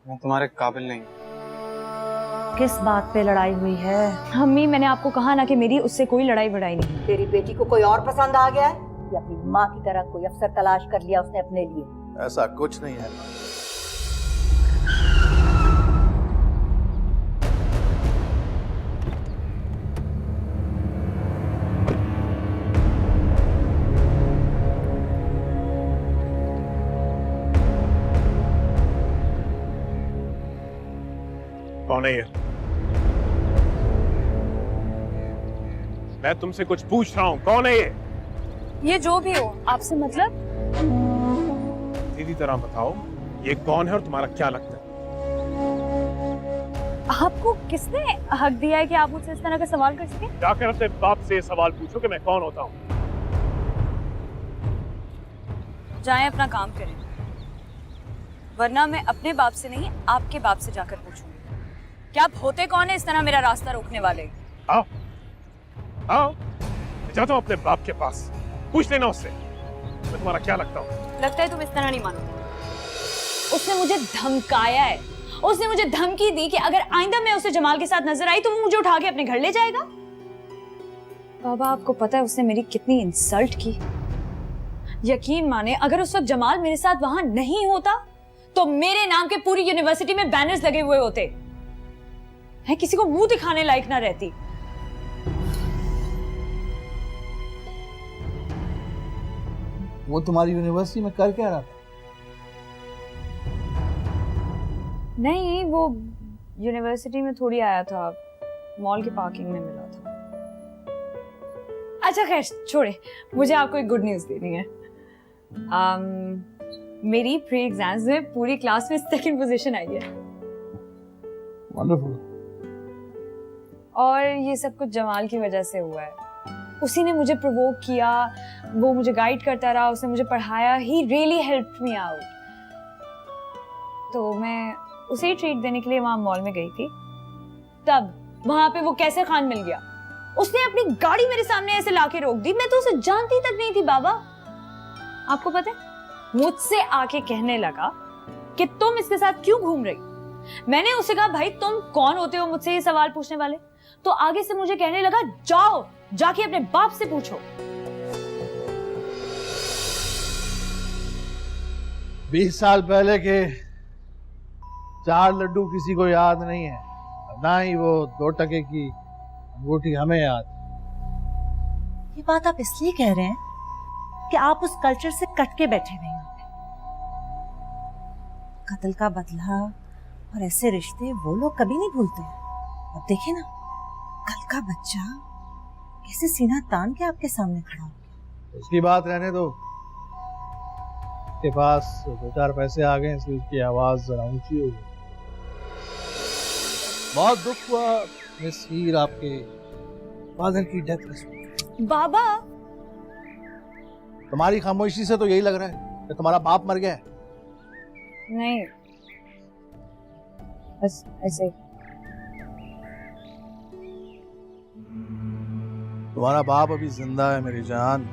मैं तुम्हारे काबिल नहीं। किस बात पे लड़ाई हुई है? अम्मी, मैंने आपको कहा ना कि मेरी उससे कोई लड़ाई वड़ाई नहीं। तेरी बेटी को कोई और पसंद आ गया है या अपनी माँ की तरह कोई अफसर तलाश कर लिया उसने अपने लिए? ऐसा कुछ नहीं है। कौन है ये? मैं तुमसे कुछ पूछ रहा हूँ, कौन है ये? ये जो भी हो, आपसे मतलब? सीधी तरह बताओ, ये कौन है और तुम्हारा क्या लगता है? आपको किसने हक दिया है कि आप मुझसे इस तरह का सवाल कर सकें? जाकर अपने बाप से सवाल पूछो कि मैं कौन होता हूँ। जाएं अपना काम करें, वरना मैं अपने बाप से नहीं आपके बाप से जाकर पूछूंगी क्या आप होते कौन है इस तरह मेरा रास्ता रोकने वाले। आओ आओ, मैं जाता हूँ अपने बाप के पास, पूछ लेना उससे मैं तुम्हारा क्या लगता हूँ। लगता है तुम इस तरह नहीं मानोगे। उसने मुझे धमकाया है, उसने मुझे धमकी दी कि अगर आइंदा मैं उसे जमाल के साथ नजर आई तो वो मुझे उठा के अपने घर ले जाएगा। बाबा, आपको पता है उसने मेरी कितनी इंसल्ट की। यकीन माने, अगर उस वक्त जमाल मेरे साथ वहां नहीं होता तो मेरे नाम के पूरी यूनिवर्सिटी में बैनर्स लगे हुए होते, मैं किसी को मुंह दिखाने लायक ना रहती। वो तुम्हारी यूनिवर्सिटी में कर क्या रहा था? नहीं, वो यूनिवर्सिटी में थोड़ी आया था, मॉल के पार्किंग में मिला था। अच्छा खैर छोड़े, मुझे आपको एक गुड न्यूज़ देनी है। मेरी प्री एग्जाम्स में पूरी क्लास में सेकंड पोजीशन आई है। वंडरफुल। और ये सब कुछ जमाल की वजह से हुआ है। उसी ने मुझे प्रोवोक किया, वो मुझे गाइड करता रहा, उसने मुझे पढ़ाया। He really helped me out. तो मैं उसे ही ट्रीट देने के लिए वहां मॉल में गई थी, तब वहां पे वो कैसे खान मिल गया। उसने अपनी गाड़ी मेरे सामने ऐसे लाके रोक दी, मैं तो उसे जानती तक नहीं थी। बाबा, आपको पता है, मुझसे आके कहने लगा कि तुम इसके साथ क्यों घूम रही। मैंने उसे कहा, भाई तुम कौन होते हो मुझसे ये सवाल पूछने वाले। तो आगे से मुझे कहने लगा, जाओ जाके अपने बाप से पूछो। 20 साल पहले के 4 लड्डू किसी को याद नहीं है, ना ही वो 2 टके की अंगूठी हमें याद। ये बात आप इसलिए कह रहे हैं कि आप उस कल्चर से कट के बैठे हुए हैं। कत्ल का बदला और ऐसे रिश्ते वो लोग कभी नहीं भूलते हैं। अब देखिए ना, कल का बच्चा कैसे सीना तान के आपके सामने खड़ा हो गया। उसकी बात रहने दो, के पास 2-4 पैसे आ गए इसलिए उसकी आवाज जरा ऊंची हो गई। बहुत दुख हुआ मिस हीर, आपके फादर की डेथ में सुन। बाबा, तुम्हारी खामोशी से तो यही लग रहा है कि तुम्हारा बाप मर गया है। नहीं, बस ऐसे। तुम्हारा बाप अभी जिंदा है मेरी जान।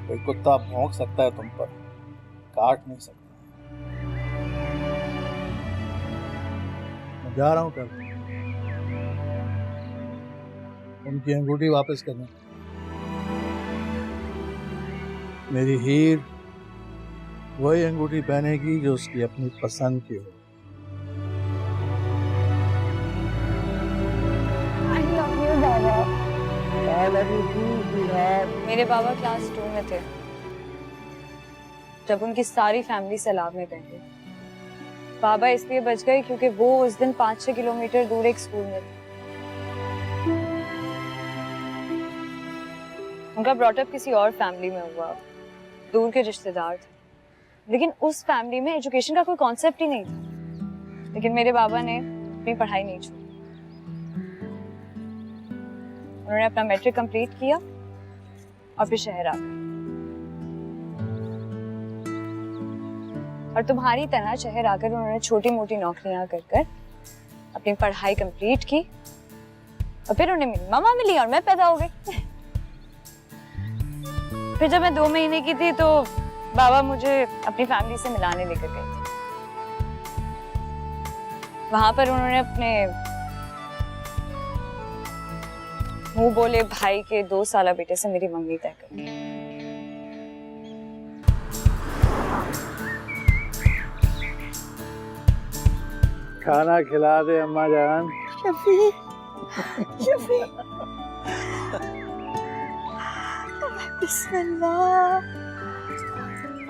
कोई कुत्ता भौंक सकता है तुम पर, काट नहीं सकता। मैं जा रहा हूं कल उनकी अंगूठी वापस करने। मेरी हीर वही अंगूठी पहनेगी जो उसकी अपनी पसंद की हो। मेरे बाबा क्लास 2 में थे जब उनकी सारी फैमिली सैलाब में बह गई। बाबा इसलिए बच गए क्योंकि वो उस दिन 5-6 किलोमीटर दूर एक स्कूल में थे। उनका ब्रॉटअप किसी और फैमिली में हुआ, दूर के रिश्तेदार थे, लेकिन उस फैमिली में एजुकेशन का कोई कॉन्सेप्ट ही नहीं था। लेकिन मेरे बाबा ने अपनी पढ़ाई नहीं छोड़ी। उन्होंने अपना मैट्रिक कंप्लीट किया और फिर शहर आ गए। और तुम्हारी तरह शहर आकर उन्होंने छोटी मोटी नौकरियां कर कर अपनी पढ़ाई कंप्लीट की। और फिर उन्हें मेरी मामा मिली और मैं पैदा हो गई। फिर जब मैं 2 महीने की थी तो बाबा मुझे अपनी फैमिली से मिलाने लेकर गए थे। वहां पर उन्होंने अपने मुंह बोले भाई के 2 साला बेटे से मेरी मंगनी तय कर दी। खाना खिला दे अम्मा जान। बिस्मिल्लाह।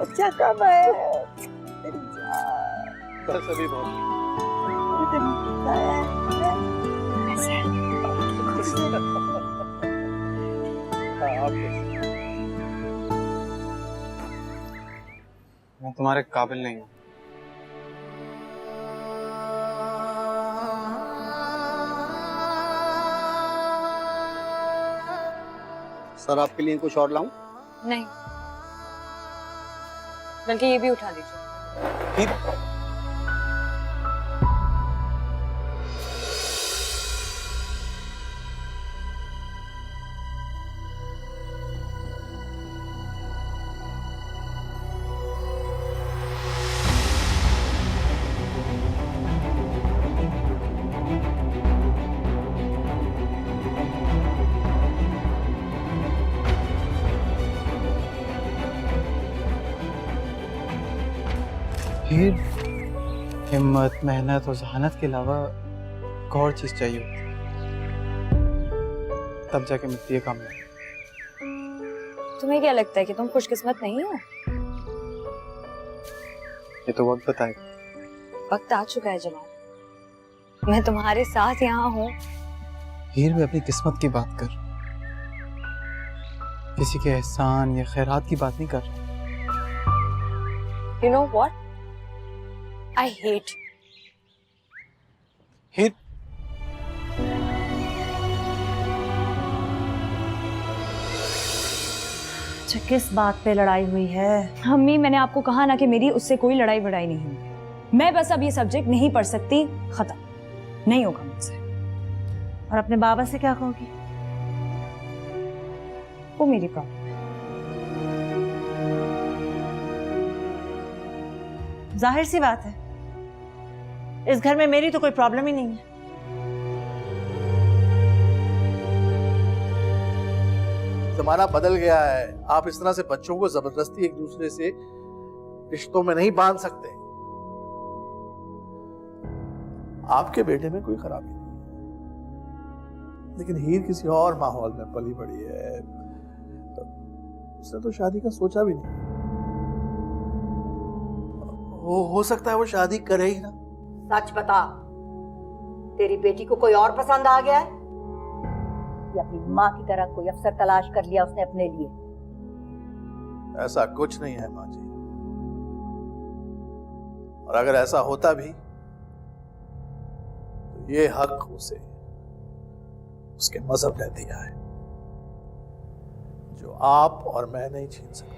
क्या कब है? बस अभी बहुत। मैं तुम्हारे काबिल नहीं हूँ। सर आपके लिए कुछ और लाऊं? नहीं, बल्कि ये भी उठा लीजिए। हीर, हिम्मत, मेहनत और जहानत के अलावा एक और चीज चाहिए होती है, तब जाके मिलती है कामयाबी। तुम्हें क्या लगता है कि तुम खुशकिस्मत नहीं हो? ये तो वक्त बताएगा। वक्त आ चुका है जनाब, मैं तुम्हारे साथ यहाँ हूँ। हीर, मैं अपनी किस्मत की बात कर, किसी के एहसान या खैरात की बात नहीं कर रहा। You know what? I hate you. हीर, अच्छा, किस बात पे लड़ाई हुई है? अम्मी, मैंने आपको कहा ना कि मेरी उससे कोई लड़ाई वड़ाई नहीं हुई। मैं बस अब ये सब्जेक्ट नहीं पढ़ सकती, खत्म, नहीं होगा मुझसे। और अपने बाबा से क्या कहोगी? वो मेरी प्रॉब्लम। जाहिर सी बात है, इस घर में मेरी तो कोई प्रॉब्लम ही नहीं है। जमाना बदल गया है। आप इस तरह से बच्चों को जबरदस्ती एक दूसरे से रिश्तों में नहीं बांध सकते। आपके बेटे में कोई खराबी नहीं है, लेकिन हीर किसी और माहौल में पली बड़ी है, तो उसने तो शादी का सोचा भी नहीं। हो सकता है वो शादी करे ही ना। सच बता, तेरी बेटी को कोई और पसंद आ गया है या अपनी माँ की तरह कोई अफसर तलाश कर लिया उसने अपने लिए? ऐसा कुछ नहीं है माँ जी, और अगर ऐसा होता भी तो ये हक उसे उसके मजहब ने दिया है, जो आप और मैं नहीं छीन सकते।